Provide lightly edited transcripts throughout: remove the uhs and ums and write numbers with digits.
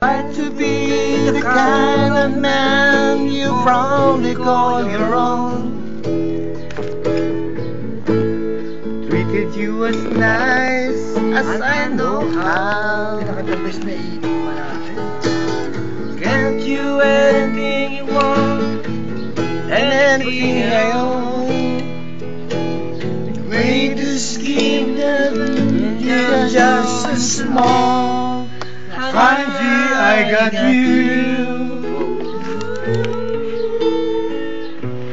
Try to be the kind of man you proudly call your own. Treated you as nice as I know how. Can't you anything you want, anything I own. Greatest scheme that you're just a small. Finally, I got you.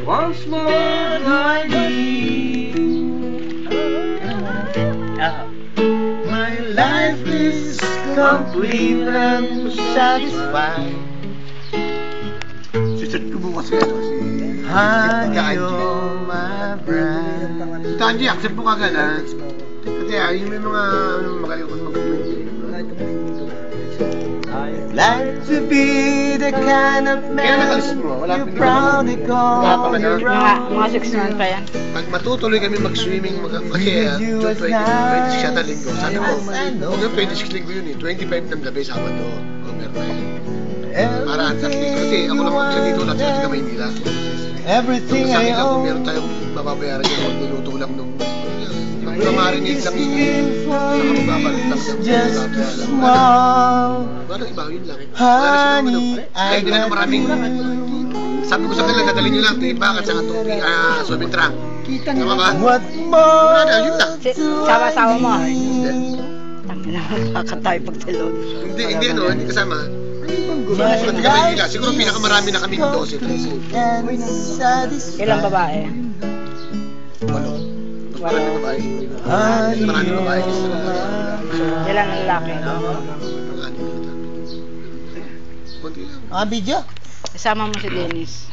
Once more do I need. My life is complete and satisfied. Sisit ko bukas kayo. Honey, you're my bride. Tanji, accept mo kagad ha. Kasi yung may mga magaling ko mag-comment. I'd like to be the kind of man you proudly call your own. Mga 6 naman pa yan. Pag matutuloy kami mag-swimming, kasi June 20 siya na linggo. Sabi ko, huwag yung 26 linggo yun eh. 25 ng gabi, Sabado. Overnight. Para at least, kasi ako lang siya dito, lahat siya sa Maynila. Everything I Sabi lang kung own. meron tayong mababayaran yung magluluto lang nung marinate lang yun. Saka magbabalik lang ng Just small. Walang iba, yun lang. Honey, Kaya hindi na maraming. Sabi ko sa kanila, dadalhin nyo lang, tipa at saka swimming trunk. Tama ba? What more? Wala na, yun lang. Sawa-sawa mo. Hindi, Tangin na, kakatay pag talon. hindi kasama. Pati ka Maynila, siguro pinakamarami na kami 12, 13. Ilang babae? Walo. Marami babae. Marami babae. Ilang lalaki? Konti lang. Video? Isama mo si Dennis.